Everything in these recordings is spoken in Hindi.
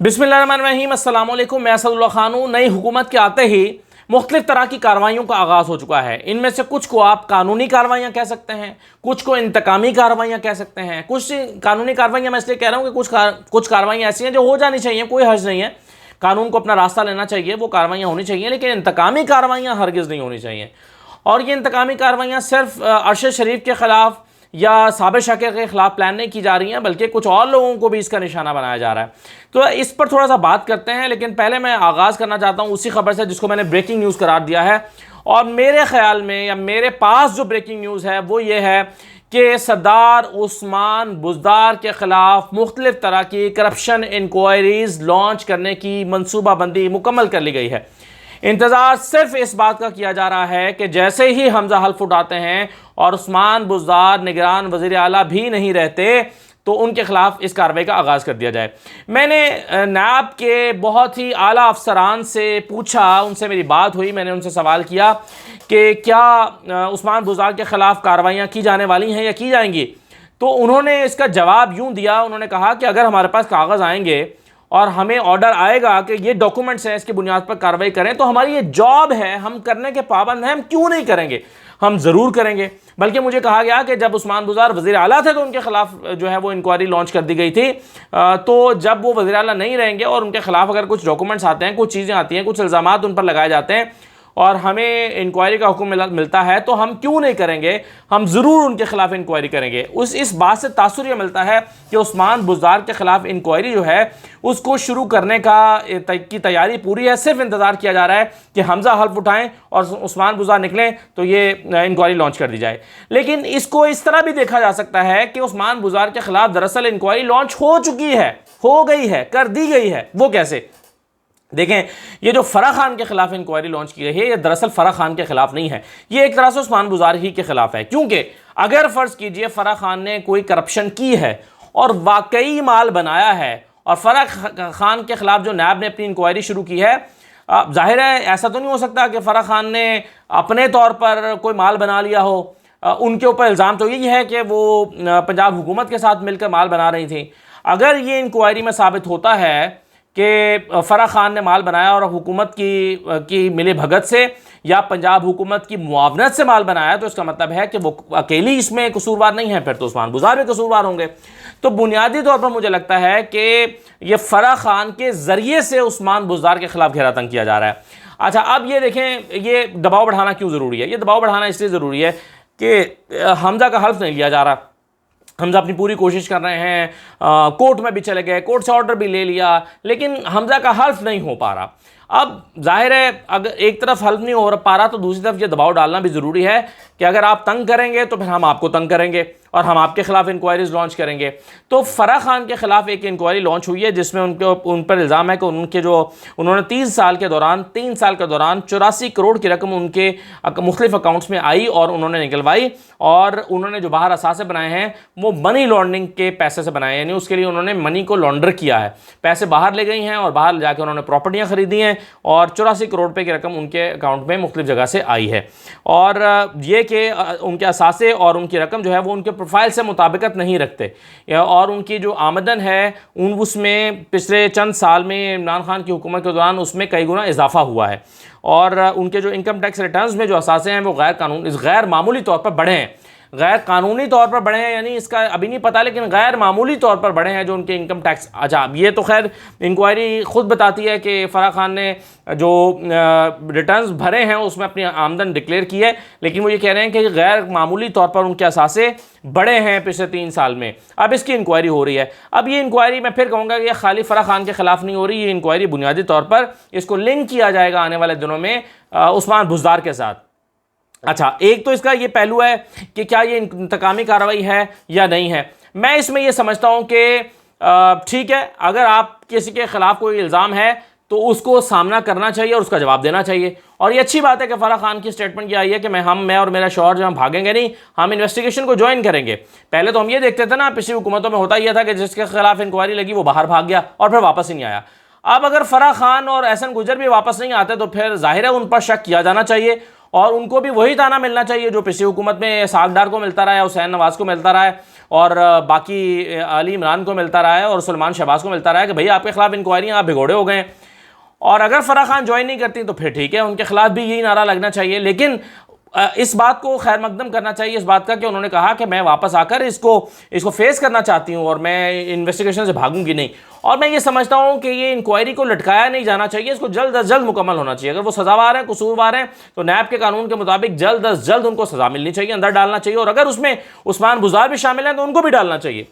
बिस्मिल्लाहिर्रहमानिर्रहीम, अस्सलाम वालेकुम। मैं असदुल्लाह खान हूँ। नई हुकूमत के आते ही मुख्तलिफ तरह की कार्रवाइयों का आगाज़ हो चुका है। इनमें से कुछ को आप कानूनी कार्रवाइयाँ कह सकते हैं, कुछ को इंतकामी कार्रवाइयाँ कह सकते हैं। कुछ कानूनी कार्रवाइयाँ मैं इसलिए कह रहा हूँ कि कुछ कार्रवाइयाँ ऐसी हैं जो हो जानी चाहिए, कोई हर्ज नहीं है, कानून को अपना रास्ता लेना चाहिए, वो कार्रवाइयाँ होनी चाहिए। लेकिन इंतकामी कार्रवाइयाँ हरगिज़ नहीं होनी चाहिए। और ये इंतकामी कार्रवाइयाँ सिर्फ अरशद शरीफ के ख़िलाफ़ या साबिर शकील के ख़िलाफ़ प्लान नहीं की जा रही हैं, बल्कि कुछ और लोगों को भी इसका निशाना बनाया जा रहा है। तो इस पर थोड़ा सा बात करते हैं, लेकिन पहले मैं आगाज़ करना चाहता हूँ उसी खबर से जिसको मैंने ब्रेकिंग न्यूज़ करार दिया है। और मेरे ख़्याल में या मेरे पास जो ब्रेकिंग न्यूज़ है वो ये है कि सरदार उस्मान बुज़दार के ख़िलाफ़ मुख्तलिफ़ तरह की करप्शन इंक्वायरीज़ लॉन्च करने की मनसूबाबंदी मुकम्मल कर ली गई है। इंतज़ार सिर्फ इस बात का किया जा रहा है कि जैसे ही हमज़ा हल्फ उठाते हैं और उस्मान बुज़दार निगरान वज़ीर आला भी नहीं रहते तो उनके खिलाफ इस कार्रवाई का आगाज़ कर दिया जाए। मैंने नायब के बहुत ही आला अफसरान से पूछा, उनसे मेरी बात हुई, मैंने उनसे सवाल किया कि क्या उस्मान बुज़दार के ख़िलाफ़ कार्रवाइयाँ की जाने वाली हैं या की जाएंगी। तो उन्होंने इसका जवाब यूँ दिया, उन्होंने कहा कि अगर हमारे पास कागज़ आएंगे और हमें ऑर्डर आएगा कि ये डॉक्यूमेंट्स हैं, इसकी बुनियाद पर कार्रवाई करें, तो हमारी ये जॉब है, हम करने के पाबंद हैं, हम क्यों नहीं करेंगे, हम ज़रूर करेंगे। बल्कि मुझे कहा गया कि जब उस्मान बुज़दार वज़ीर आला थे तो उनके खिलाफ जो है वो इंक्वायरी लॉन्च कर दी गई थी। तो जब वो वज़ीर आला नहीं रहेंगे और उनके खिलाफ अगर कुछ डॉक्यूमेंट्स आते हैं, कुछ चीज़ें आती हैं, कुछ इल्ज़ामात उन पर लगाए जाते हैं और हमें इंक्वायरी का हुक्म मिलता है, तो हम क्यों नहीं करेंगे, हम ज़रूर उनके खिलाफ इंक्वायरी करेंगे। इस बात से तासुर यह मिलता है कि उस्मान बुज़दार के खिलाफ इंक्वायरी जो है उसको शुरू करने की तैयारी पूरी है। सिर्फ इंतज़ार किया जा रहा है कि हमज़ा हल्फ उठाएं और उस्मान बुज़दार निकलें तो ये इंक्वायरी लॉन्च कर दी जाए। लेकिन इसको इस तरह भी देखा जा सकता है कि उस्मान बुज़दार के खिलाफ दरअसल इंक्वायरी लॉन्च हो चुकी है, हो गई है, कर दी गई है। वो कैसे? देखें, ये जो फ़राह खान के खिलाफ इंक्वायरी लॉन्च की गई है, ये दरअसल फ़राह खान के खिलाफ नहीं है, ये एक तरह से उस्मान बुज़दार ही के खिलाफ है। क्योंकि अगर फ़र्ज़ कीजिए फ़राह खान ने कोई करप्शन की है और वाकई माल बनाया है और फ़राह खान के खिलाफ जो नायब ने अपनी इंक्वायरी शुरू की है, जाहिर है ऐसा तो नहीं हो सकता कि फ़राह खान ने अपने तौर पर कोई माल बना लिया हो। उनके ऊपर इल्ज़ाम तो यही है कि वो पंजाब हुकूमत के साथ मिलकर माल बना रही थी। अगर ये इंक्वायरी में साबित होता है कि फ़राह खान ने माल बनाया और हुकूमत की मिली भगत से या पंजाब हुकूमत की मुआवनत से माल बनाया, तो इसका मतलब है कि वो अकेली इसमें कसूरवार नहीं है, फिर तो उस्मान बुज़दार भी कसूरवार होंगे। तो बुनियादी तौर पर मुझे लगता है कि ये फ़राह खान के ज़रिए से उस्मान बुज़दार के ख़िलाफ़ घेरा तंग किया जा रहा है। अच्छा, अब ये देखें, ये दबाव बढ़ाना क्यों ज़रूरी है? ये दबाव बढ़ाना इसलिए ज़रूरी है कि हमज़ा का हल्फ नहीं लिया जा रहा। हमज़ा अपनी पूरी कोशिश कर रहे हैं, कोर्ट में भी चले गए, कोर्ट से ऑर्डर भी ले लिया, लेकिन हमज़ा का हल्फ नहीं हो पा रहा। अब जाहिर है अगर एक तरफ हल्फ नहीं हो पा रहा तो दूसरी तरफ ये दबाव डालना भी ज़रूरी है कि अगर आप तंग करेंगे तो फिर हम आपको तंग करेंगे और हम आपके खिलाफ इंक्वायरीज लॉन्च करेंगे। तो फ़राह खान के खिलाफ एक इंक्वायरी लॉन्च हुई है जिसमें उन पर इल्ज़ाम है कि उन्होंने 3 साल के दौरान 84 करोड़ की रकम उनके मुख्तलिफ अकाउंट्स में आई और उन्होंने निकलवाई, और उन्होंने जो बाहर असासे बनाए हैं वो मनी लॉन्ड्रिंग के पैसे से बनाए, यानी उसके लिए उन्होंने मनी को लॉन्डर किया है। पैसे बाहर ले गई हैं और बाहर जाकर उन्होंने प्रॉपर्टियाँ खरीदी हैं और 84 करोड़ रुपये की रकम उनके अकाउंट में मुख्तलिफ जगह से आई है। और ये कि उनके असासे और उनकी रकम जो है वो उनके प्रोफाइल से मुताबिकत नहीं रखते, और उनकी जो आमदन है उसमें पिछले चंद साल में इमरान खान की हुकूमत के दौरान उसमें कई गुना इजाफा हुआ है। और उनके जो इनकम टैक्स रिटर्न्स में जो असासे हैं वो गैर मामूली तौर पर बढ़े हैं, गैर कानूनी तौर पर बढ़े हैं, यानी इसका अभी नहीं पता, लेकिन गैर मामूली तौर पर बढ़े हैं जो उनके इनकम टैक्स। अच्छा, ये तो खैर इंक्वायरी खुद बताती है कि फ़राह खान ने जो रिटर्न्स भरे हैं उसमें अपनी आमदन डिक्लेयर की है, लेकिन वो ये कह रहे हैं कि गैर मामूली तौर पर उनके असासे बढ़े हैं पिछले 3 साल में। अब इसकी इंक्वायरी हो रही है। अब ये इंक्वायरी मैं फिर कहूँगा कि खाली फ़राह खान के ख़िलाफ़ नहीं हो रही, ये इंक्वायरी बुनियादी तौर पर इसको लिंक किया जाएगा आने वाले दिनों में उस्मान बुज़दार के साथ। अच्छा, एक तो इसका ये पहलू है कि क्या ये इंतकामी कार्रवाई है या नहीं है। मैं इसमें ये समझता हूँ कि ठीक है, अगर आप किसी के ख़िलाफ़ कोई इल्ज़ाम है तो उसको सामना करना चाहिए और उसका जवाब देना चाहिए। और ये अच्छी बात है कि फ़राह खान की स्टेटमेंट ये आई है कि मैं और मेरा शौहर जो हम भागेंगे नहीं, हम इन्वेस्टिगेशन को ज्वाइन करेंगे। पहले तो हम ये देखते थे ना, पिछली हुकूमतों में होता यह था कि जिसके खिलाफ इंक्वायरी लगी वो बाहर भाग गया और फिर वापस ही नहीं आया। अब अगर फ़राह खान और एहसन गुजर भी वापस नहीं आते तो फिर जाहिर है उन पर शक किया जाना चाहिए और उनको भी वही ताना मिलना चाहिए जो पिछली हुकूमत में सागडार को मिलता रहा है, हुसैन नवाज़ को मिलता रहा है। और बाकी अली इमरान को मिलता रहा है और सलमान शहबाज को मिलता रहा है कि भाई आपके खिलाफ इंक्वायरी, आप भिगोड़े हो गए। और अगर फराह खान ज्वाइन नहीं करती तो फिर ठीक है, उनके खिलाफ भी यही नारा लगना चाहिए। लेकिन इस बात को खैर मकदम करना चाहिए, इस बात का कि उन्होंने कहा कि मैं वापस आकर इसको फेस करना चाहती हूँ और मैं इन्वेस्टिगेशन से भागूंगी नहीं। और मैं ये समझता हूँ कि ये इंक्वायरी को लटकाया नहीं जाना चाहिए, इसको जल्द अज जल्द मुकम्मल होना चाहिए। अगर वो सजावार हैं, कसूरवार हैं, तो नैब के कानून के मुताबिक जल्द अज जल्द उनको सजा मिलनी चाहिए, अंदर डालना चाहिए। और अगर उसमें उस्मान बुज़दार भी शामिल हैं तो उनको भी डालना चाहिए।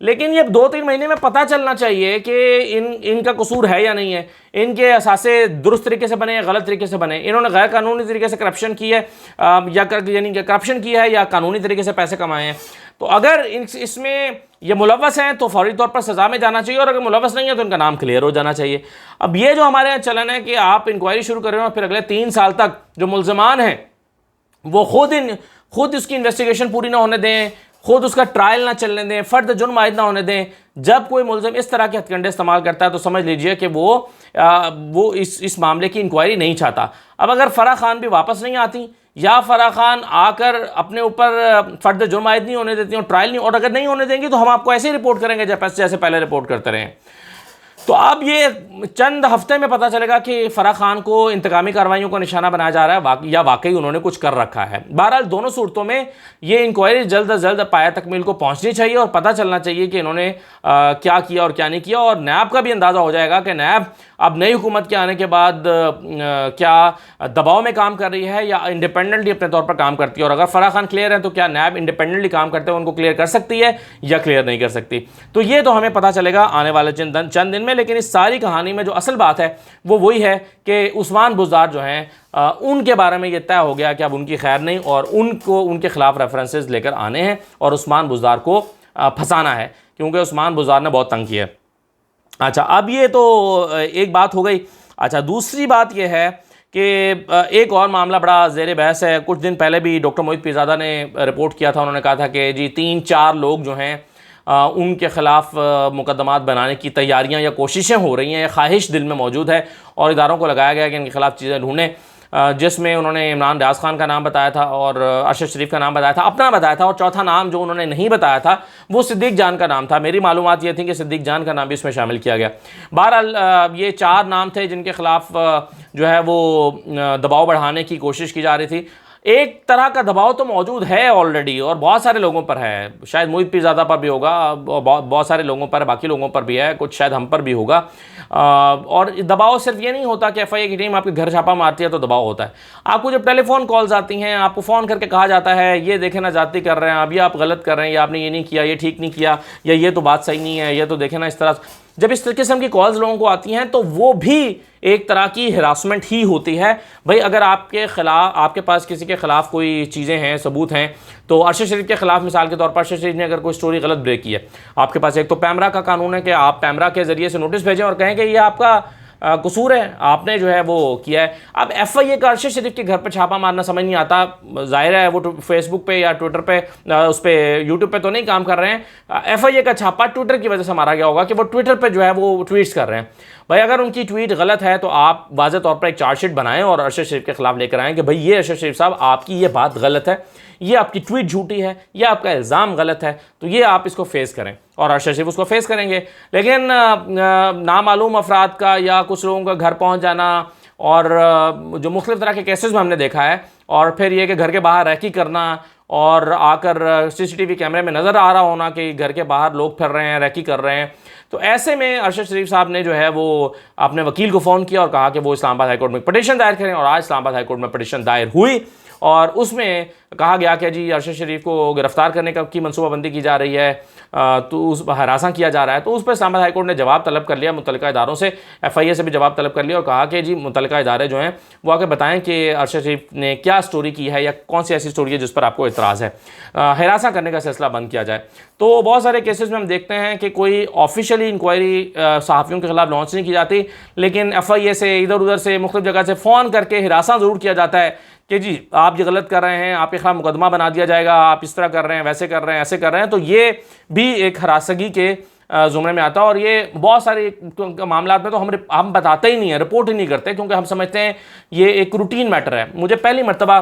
लेकिन ये 2-3 महीने में पता चलना चाहिए कि इनका कसूर है या नहीं है, इनके असासे दुरुस्त तरीके से बने या गलत तरीके से बने, इन्होंने गैर कानूनी तरीके से करप्शन की है यानी कि करप्शन किया है या कानूनी तरीके से पैसे कमाए हैं। तो अगर इसमें ये मुलव्वस हैं तो फौरी तौर पर सज़ा में जाना चाहिए, और अगर मुलव्वस नहीं है तो इनका नाम क्लियर हो जाना चाहिए। अब ये जो हमारे यहाँ चलन है कि आप इंक्वायरी शुरू कर रहे हो और फिर अगले 3 साल तक जो मुल्ज़मान हैं वो खुद उसकी इन्वेस्टिगेशन पूरी ना होने दें, खुद उसका ट्रायल ना चलने दें, फर्द जुर्म आयद ना होने दें। जब कोई मुल्ज़िम इस तरह के हथकंडे इस्तेमाल करता है तो समझ लीजिए कि वो इस मामले की इंक्वायरी नहीं चाहता। अब अगर फराह खान भी वापस नहीं आती या फराह खान आकर अपने ऊपर फर्द जुर्म आयद नहीं होने देती और ट्रायल नहीं, और अगर नहीं होने देंगी तो हम आपको ऐसे ही रिपोर्ट करेंगे जैसे पहले रिपोर्ट करते रहे। तो अब ये चंद हफ्ते में पता चलेगा कि फराह खान को इंतकामी कार्रवाइयों का निशाना बनाया जा रहा है या वाकई उन्होंने कुछ कर रखा है। बहरहाल दोनों सूरतों में ये इंक्वायरी जल्द अज जल्द पाया तकमील को पहुंचनी चाहिए और पता चलना चाहिए कि इन्होंने क्या किया और क्या नहीं किया। और नैब का भी अंदाज़ा हो जाएगा कि नैब अब नई हुकूमत के आने के बाद क्या दबाव में काम कर रही है या इंडिपेंडेंटली अपने तौर पर काम करती है। और अगर फराह खान क्लियर है तो क्या नैब इंडिपेंडेंटली काम करते हुए उनको क्लियर कर सकती है या क्लियर नहीं कर सकती। तो ये तो हमें पता चलेगा आने वाले चंद दिन में। लेकिन इस सारी कहानी में जो असल बात है वो वही है कि उस्मान बुज़दार जो हैं उनके बारे में ये तय हो गया कि अब उनकी खैर नहीं और उनको उनके खिलाफ रेफरेंसेस लेकर आने हैं और उस्मान बुज़दार को फंसाना है, क्योंकि उस्मान बुज़दार ने बहुत तंग किया है। अच्छा, अब ये तो एक बात हो गई। अच्छा, दूसरी बात ये है कि एक और मामला बड़ा ज़ेर बहस है। कुछ दिन पहले भी डॉक्टर मोहित पीरज़ादा ने रिपोर्ट किया था, उन्होंने कहा था कि जी 3-4 लोग जो हैं उनके ख़िलाफ़ मुकदमात बनाने की तैयारियां या कोशिशें हो रही हैं, ख्वाहिश दिल में मौजूद है और इदारों को लगाया गया कि इनके ख़िलाफ़ चीज़ें ढूंढें, जिसमें उन्होंने इमरान रियाज खान का नाम बताया था और अरशद शरीफ का नाम बताया था, अपना बताया था, और चौथा नाम जो उन्होंने नहीं बताया था वो सिद्दीक जान का नाम था। मेरी मालूमात ये थी कि सिद्दीक जान का नाम भी इसमें शामिल किया गया। बहरहाल ये 4 नाम थे जिनके ख़िलाफ़ जो है वो दबाव बढ़ाने की कोशिश की जा रही थी। एक तरह का दबाव तो मौजूद है ऑलरेडी और बहुत सारे लोगों पर है, शायद मोहित पीरज़ादा पर भी होगा, बहुत सारे लोगों पर, बाकी लोगों पर भी है, कुछ शायद हम पर भी होगा। और दबाव सिर्फ ये नहीं होता कि एफआईए की टीम आपके घर छापा मारती है तो दबाव होता है। आपको जब टेलीफोन कॉल्स आती हैं, आपको फ़ोन करके कहा जाता है ये देखें ना जाती कर रहे हैं, अब ये आप गलत कर रहे हैं, या आपने ये नहीं किया, ये ठीक नहीं किया, या ये तो बात सही नहीं है, ये तो देखें ना इस तरह। जब इस किस्म की कॉल्स लोगों को आती हैं तो वो भी एक तरह की हरासमेंट ही होती है। भाई अगर आपके पास किसी के ख़िलाफ़ कोई चीज़ें हैं, सबूत हैं, तो अरशद शरीफ के ख़िलाफ़ मिसाल के तौर पर अरशद शरीफ ने अगर कोई स्टोरी गलत ब्रेक की है, आपके पास एक तो पैमरा का कानून है कि आप पैमरा के ज़रिए से नोटिस भेजें और कहें कि ये आपका कसूर है, आपने जो है वो किया है। अब एफआईए का अरशद शरीफ के घर पर छापा मारना समझ नहीं आता। जाहिर है वो फेसबुक पे या ट्विटर पे, उस पर यूट्यूब पे तो नहीं काम कर रहे हैं। एफआईए का छापा ट्विटर की वजह से मारा गया होगा कि वो ट्विटर पे जो है वो ट्वीट्स कर रहे हैं। भाई अगर उनकी ट्वीट गलत है तो आप वाज़ेह तौर पर एक चार्जशीट बनाएं और अरशद शरीफ के खिलाफ लेकर आएँ कि भाई ये अरशद शरीफ साहब आपकी ये बात गलत है, ये आपकी ट्वीट झूठी है, ये आपका इल्ज़ाम गलत है, तो ये आप इसको फेस करें, और अरशद शरीफ उसको फेस करेंगे। लेकिन नामालूम अफराद का या कुछ लोगों का घर पहुंच जाना और जो मुख्तलिफ तरह के केसेस में हमने देखा है, और फिर ये कि घर के बाहर रैकी करना और आकर सीसीटीवी कैमरे में नज़र आ रहा होना कि घर के बाहर लोग फिर रहे हैं, रैकी कर रहे हैं, तो ऐसे में अरशद शरीफ साहब ने जो है वो अपने वकील को फ़ोन किया और कहा कि वो इस्लामाबाद हाईकोर्ट में पटिशन दायर करें, और आज इस्लामाबाद हाईकोर्ट में पटिशन दायर हुई और उसमें कहा गया कि जी अरशद शरीफ को गिरफ्तार करने की मनसूबाबंदी की जा रही है, तो उस हरासा किया जा रहा है। तो उस पर इस्लामाबाद हाईकोर्ट ने जवाब तलब कर लिया, मुतल्लिका इदारों से, एफआईए से भी जवाब तलब कर लिया और कहा कि जी मुतल्लिका इदारे जो हैं वो आके बताएं कि अरशद शरीफ ने क्या स्टोरी की है या कौन सी ऐसी स्टोरी है जिस पर आपको इतराज़ है, हरासा करने का सिलसिला बंद किया जाए। तो बहुत सारे केसेस में हम देखते हैं कि कोई ऑफिशियली इंक्वायरी सहाफ़ियों के खिलाफ लॉन्च नहीं की जाती, लेकिन एफआईए से इधर उधर से मुख्तलिफ जगह से फ़ोन करके हिरासा ज़रूर किया जाता है कि जी आप ये गलत कर रहे हैं, आपके खिलाफ मुकदमा बना दिया जाएगा, आप इस तरह कर रहे हैं, वैसे कर रहे हैं, ऐसे कर रहे हैं। तो ये भी एक हरासगी के ज़ुमरे में आता है, और ये बहुत सारे मामला में तो हम बताते ही नहीं हैं, रिपोर्ट ही नहीं करते, क्योंकि हम समझते हैं ये एक रूटीन मैटर है। मुझे पहली मरतबा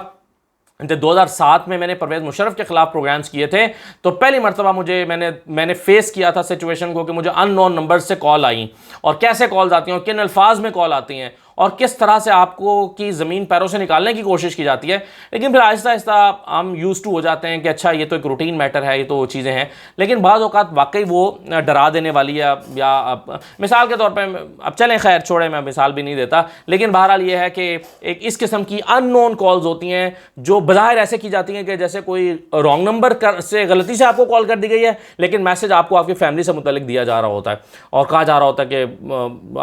जब 2007 में मैंने परवेज़ मुशर्रफ के ख़िलाफ़ प्रोग्राम्स किए थे तो पहली मरतबा मैंने फेस किया था सिचुएशन को कि मुझे अननोन नंबर से कॉल आई और कैसे कॉल्स आती हैं और किन अल्फाज में कॉल आती हैं और किस तरह से आपको की ज़मीन पैरों से निकालने की कोशिश की जाती है। लेकिन फिर आहिस्ता आहिस्ता हम यूज़ टू हो जाते हैं कि अच्छा ये तो एक रूटीन मैटर है, ये तो चीज़ें हैं। लेकिन बाज़ औक़ात वाकई वो डरा देने वाली है या मिसाल के तौर पर अब चलें खैर छोड़े, मैं मिसाल भी नहीं देता, लेकिन बहरहाल ये है कि एक इस किस्म की अननोन कॉल्स होती हैं जो बज़ाहिर ऐसे की जाती हैं कि जैसे कोई रॉन्ग नंबर से गलती से आपको कॉल कर दी गई है, लेकिन मैसेज आपको आपकी फैमिली से मुतल्लिक दिया जा रहा होता है और कहा जा रहा होता है कि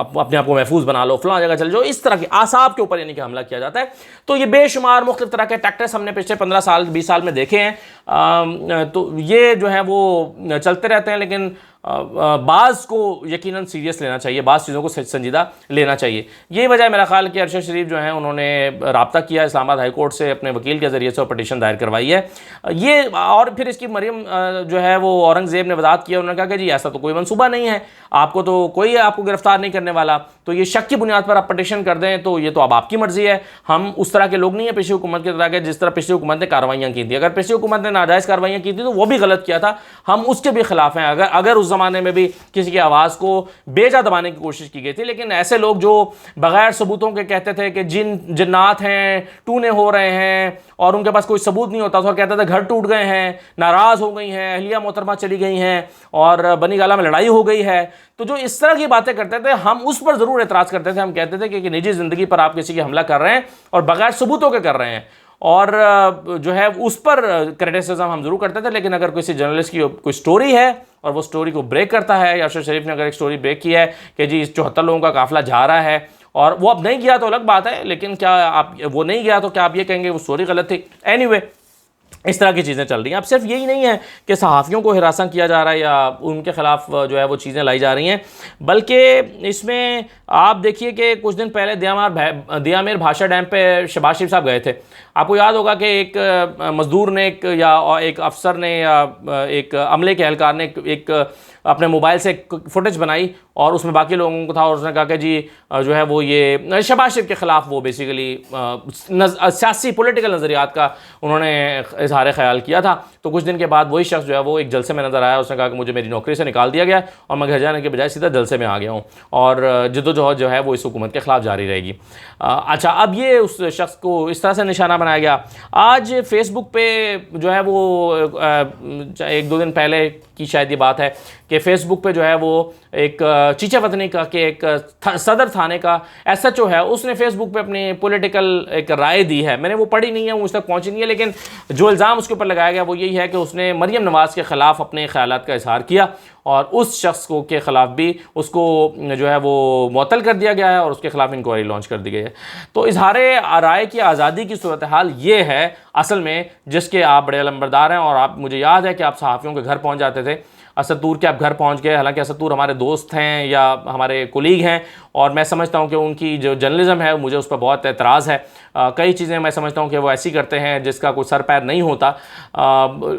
अपने आप को महफूज बना लो, फलां जगह चले जाओ। इस तरह की आसाब के ऊपर यानी कि हमला किया जाता है। तो ये बेशुमार मुख्तलिफ तरह के टैक्टिक्स हमने पिछले 15 साल 20 साल में देखे हैं। तो ये जो है वो चलते रहते हैं, लेकिन बाज़ को यकीनन सीरियस लेना चाहिए, बाज़ चीज़ों को संजीदा लेना चाहिए। यही वजह है मेरा ख्याल कि अरशद शरीफ जो है उन्होंने रब्ता किया इस्लामाबाद हाई कोर्ट से, अपने वकील के ज़रिए से और पटिशन दायर करवाई है ये। और फिर इसकी मरियम जो है वो औरंगज़ेब ने वजाहत किया, उन्होंने कहा कि जी ऐसा तो कोई मनसूबा नहीं है, आपको तो कोई आपको गिरफ्तार नहीं करने वाला, तो ये शक की बुनियाद पर आप पटिशन कर दें तो ये तो अब आपकी मर्ज़ी है। हम उस तरह के लोग नहीं हैं पिछली हुकूमत की तरह के, जिस तरह पिछली हुकूमत ने कार्रवाइयाँ की थी। अगर पिछली हुकूमत ने नाजायज़ कार्रवाइयाँ की थी तो वो भी गलत किया था, हम उसके भी खिलाफ हैं। अगर उस ज़माने में भी किसी की आवाज़ को बेजा दबाने की कोशिश की गई थी, लेकिन ऐसे लोग जो बगैर सबूतों के कहते थे कि जिन्नात हैं, टूने हो रहे हैं और उनके पास कोई सबूत नहीं होता था और कहते थे घर टूट गए हैं, नाराज़ हो गई हैं, अहलिया मोहतरमा चली गई हैं और बनी गाला में लड़ाई हो गई है, तो जो इस तरह की बातें करते थे हम उस पर ज़रूर एतराज़ करते थे। हम कहते थे कि निजी ज़िंदगी पर आप किसी की हमला कर रहे हैं और बगैर सबूतों के कर रहे हैं, और जो है उस पर क्रिटिसिज्म हम जरूर करते थे। लेकिन अगर किसी जर्नलिस्ट की कोई स्टोरी है और वो स्टोरी को ब्रेक करता है, या अरशद शरीफ ने अगर एक स्टोरी ब्रेक की है कि जी 74 लोगों का काफिला जा रहा है और वो अब नहीं गया तो अलग बात है, लेकिन क्या आप वो नहीं गया तो क्या आप ये कहेंगे वो स्टोरी गलत थी? एनीवे, इस तरह की चीज़ें चल रही हैं। अब सिर्फ यही नहीं है कि सहाफ़ियों को हिरासत किया जा रहा है या उनके ख़िलाफ़ जो है वो चीज़ें लाई जा रही हैं, बल्कि इसमें आप देखिए कि कुछ दिन पहले दियामेर भाषा डैम पे शहबाज शरीफ साहब गए थे। आपको याद होगा कि एक मज़दूर ने या एक अफसर ने या एक अमले के एहलकार ने एक अपने मोबाइल से एक फुटेज बनाई और उसमें बाकी लोगों को था और उसने कहा कि जी जो है वो ये शहबाज शरीफ के ख़िलाफ़ वो बेसिकली सियासी पॉलिटिकल नज़रियात का उन्होंने इजहार ख्याल किया था। तो कुछ दिन के बाद वही शख्स जो है वो एक जलसे में नज़र आया, उसने कहा कि मुझे मेरी नौकरी से निकाल दिया गया और मैं घर जाने के बजाय सीधा जलसे में आ गया हूँ और जद्दोजहद जो है वो इस हुकूमत के ख़िलाफ़ जारी रहेगी। अच्छा, अब ये उस शख्स को इस तरह से निशाना बनाया गया। आज फेसबुक पे जो है वो 1-2 दिन पहले की शायद ये बात है कि फेसबुक पे जो है वो एक चीचा वतनी का कि एक सदर थाने का SHO है, उसने फेसबुक पे अपनी पॉलिटिकल एक राय दी है। मैंने वो पढ़ी नहीं है, मुझ तक पहुंची नहीं है, लेकिन जो इल्ज़ाम उसके ऊपर लगाया गया वो यही है कि उसने मरियम नवाज़ के ख़िलाफ़ अपने ख़यालात का इजहार किया और उस शख्स को के ख़िलाफ़ भी उसको जो है वो मुअत्तल कर दिया गया है और उसके ख़िलाफ़ इंक्वायरी लॉन्च कर दी गई है। तो इजहार राय की आज़ादी की सूरत हाल ये है असल में, जिसके आप बड़े अलंबरदार हैं। और आप, मुझे याद है कि आप सहाफ़ियों के घर पहुँच जाते थे, असदूर के आप घर पहुंच गए। हालांकि असदूर हमारे दोस्त हैं या हमारे कोलीग हैं और मैं समझता हूं कि उनकी जो जर्नलिज्म है मुझे उस पर बहुत एतराज़ है। कई चीज़ें मैं समझता हूं कि वो ऐसी करते हैं जिसका कोई सर पैर नहीं होता।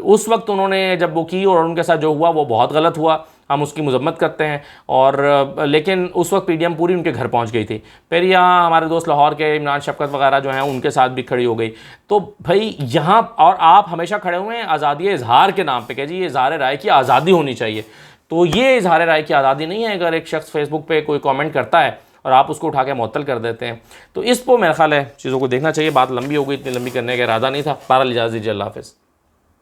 उस वक्त उन्होंने जब वो की और उनके साथ जो हुआ वो बहुत गलत हुआ, हम उसकी मजम्मत करते हैं। और लेकिन उस वक्त PDM पूरी उनके घर पहुंच गई थी। फिर यहाँ हमारे दोस्त लाहौर के इमरान शफकत वगैरह जो हैं उनके साथ भी खड़ी हो गई। तो भाई यहाँ और आप हमेशा खड़े हुए हैं आज़ादी इजहार के नाम पे कि जी ये इजहार राय की आज़ादी होनी चाहिए। तो ये इजहार राय की आज़ादी नहीं है। अगर एक शख्स फेसबुक पे कोई कमेंट करता है और आप उसको उठा के मुअत्तल कर देते हैं, तो इस पर मेरा ख्याल है चीज़ों को देखना चाहिए। बात लंबी हो गई, इतनी लंबी करने का इरादा नहीं था। बहरहाल इजाज़त दीजिए, अल्लाह हाफ़िज़।